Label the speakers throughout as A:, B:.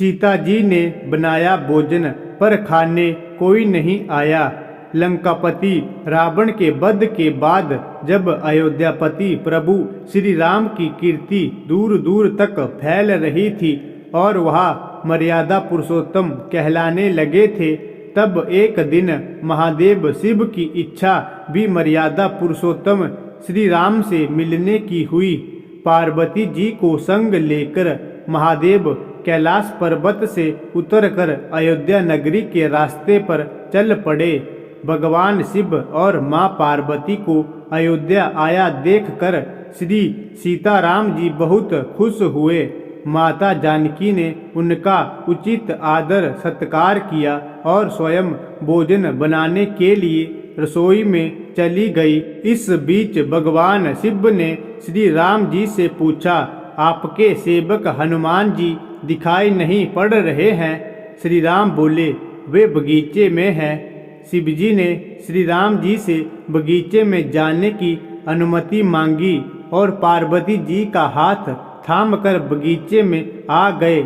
A: सीता जी ने बनाया भोजन पर खाने कोई नहीं आया। लंकापति रावण के वध के बाद जब अयोध्यापति प्रभु श्री राम की कीर्ति दूर दूर तक फैल रही थी और वह मर्यादा पुरुषोत्तम कहलाने लगे थे, तब एक दिन महादेव शिव की इच्छा भी मर्यादा पुरुषोत्तम श्री राम से मिलने की हुई। पार्वती जी को संग लेकर महादेव कैलाश पर्वत से उतरकर अयोध्या नगरी के रास्ते पर चल पड़े। भगवान शिव और मां पार्वती को अयोध्या आया देखकर श्री सीताराम जी बहुत खुश हुए। माता जानकी ने उनका उचित आदर सत्कार किया और स्वयं भोजन बनाने के लिए रसोई में चली गई। इस बीच भगवान शिव ने श्री राम जी से पूछा, आपके सेवक हनुमान जी दिखाई नहीं पड़ रहे हैं? श्री राम बोले, वे बगीचे में हैं। शिव जी ने श्री राम जी से बगीचे में जाने की अनुमति मांगी और पार्वती जी का हाथ थामकर बगीचे में आ गए।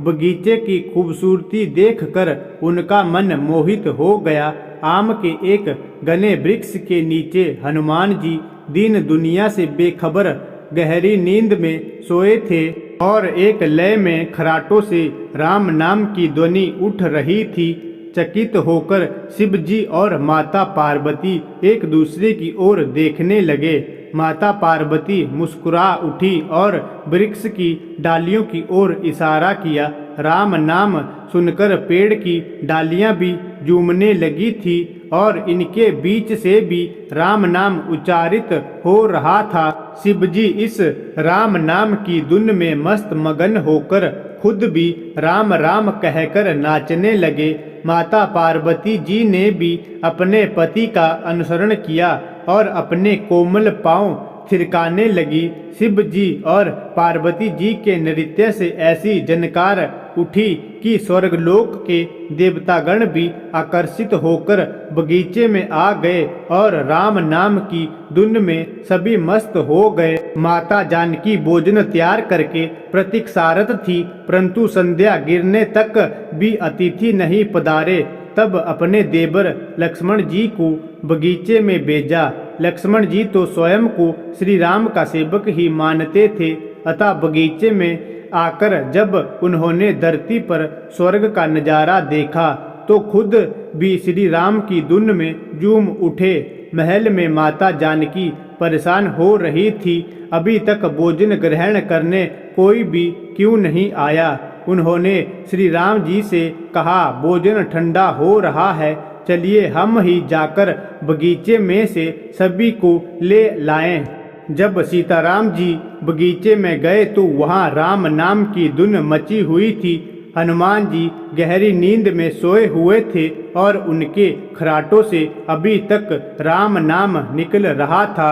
A: बगीचे की खूबसूरती देखकर उनका मन मोहित हो गया। आम के एक घने वृक्ष के नीचे हनुमान जी दीन दुनिया से बेखबर गहरी नींद में सोए थे और एक लय में खराटों से राम नाम की ध्वनि उठ रही थी। चकित होकर शिव जी और माता पार्वती एक दूसरे की ओर देखने लगे। माता पार्वती मुस्कुरा उठी और वृक्ष की डालियों की ओर इशारा किया। राम नाम सुनकर पेड़ की डालियां भी झूमने लगी थी और इनके बीच से भी राम नाम उच्चारित हो रहा था। शिव जी इस राम नाम की धुन में मस्त मगन होकर खुद भी राम राम कहकर नाचने लगे। माता पार्वती जी ने भी अपने पति का अनुसरण किया और अपने कोमल पांव थिरकाने लगी। शिव जी और पार्वती जी के नृत्य से ऐसी जनकार उठी कि स्वर्गलोक के देवतागण भी आकर्षित होकर बगीचे में आ गए और राम नाम की धुन में सभी मस्त हो गए। माता जानकी भोजन तैयार करके प्रतीक्षारत थी, परंतु संध्या गिरने तक भी अतिथि नहीं पधारे। तब अपने देवर लक्ष्मण जी को बगीचे में भेजा। लक्ष्मण जी तो स्वयं को श्री राम का सेवक ही मानते थे, अतः बगीचे में आकर जब उन्होंने धरती पर स्वर्ग का नजारा देखा तो खुद भी श्री राम की धुन में झूम उठे। महल में माता जानकी परेशान हो रही थी। अभी तक भोजन ग्रहण करने कोई भी क्यों नहीं आया। उन्होंने श्री राम जी से कहा, भोजन ठंडा हो रहा है, चलिए हम ही जाकर बगीचे में से सभी को ले लाएं। जब सीताराम जी बगीचे में गए तो वहां राम नाम की धुन मची हुई थी। हनुमान जी गहरी नींद में सोए हुए थे और उनके खराटों से अभी तक राम नाम निकल रहा था।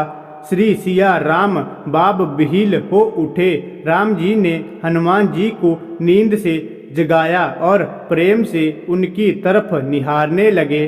A: श्री सिया राम बाब बिहिल हो उठे। राम जी ने हनुमान जी को नींद से जगाया और प्रेम से उनकी तरफ निहारने लगे।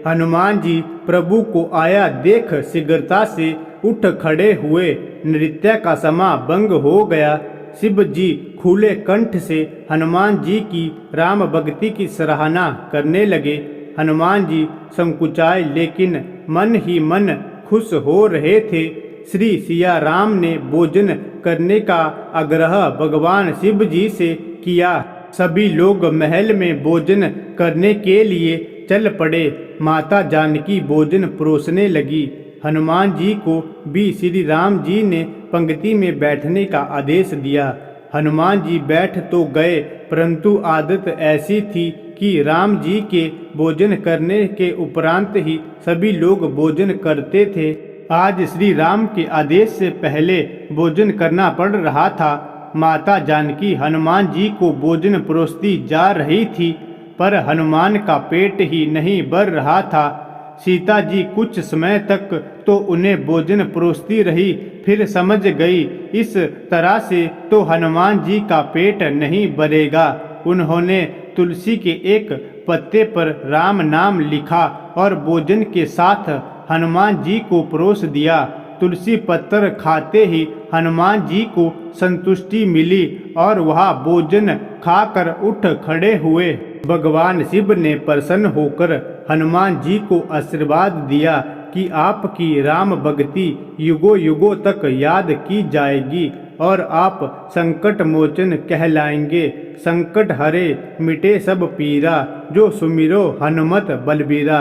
A: हनुमान जी प्रभु को आया देख शीघ्रता से उठ खड़े हुए। नृत्य का समा भंग हो गया। शिव जी खुले कंठ से हनुमान जी की राम भक्ति की सराहना करने लगे। हनुमान जी संकुचाए लेकिन मन ही मन खुश हो रहे थे। श्री सिया राम ने भोजन करने का आग्रह भगवान शिव जी से किया। सभी लोग महल में भोजन करने के लिए चल पड़े। माता जानकी भोजन परोसने लगी। हनुमान जी को भी श्री राम जी ने पंक्ति में बैठने का आदेश दिया। हनुमान जी बैठ तो गए, परंतु आदत ऐसी थी कि राम जी के भोजन करने के उपरांत ही सभी लोग भोजन करते थे। आज श्री राम के आदेश से पहले भोजन करना पड़ रहा था। माता जानकी हनुमान जी को भोजन परोसती जा रही थी, पर हनुमान का पेट ही नहीं भर रहा था। सीता जी कुछ समय तक तो उन्हें भोजन परोसती रही, फिर समझ गई इस तरह से तो हनुमान जी का पेट नहीं भरेगा। उन्होंने तुलसी के एक पत्ते पर राम नाम लिखा और भोजन के साथ हनुमान जी को परोस दिया। तुलसी पत्र खाते ही हनुमान जी को संतुष्टि मिली और वह भोजन खाकर उठ खड़े हुए। भगवान शिव ने प्रसन्न होकर हनुमान जी को आशीर्वाद दिया कि आपकी राम भक्ति युगों युगों तक याद की जाएगी और आप संकट मोचन कहलाएंगे। संकट हरे मिटे सब पीरा, जो सुमिरो हनुमत बलबीरा।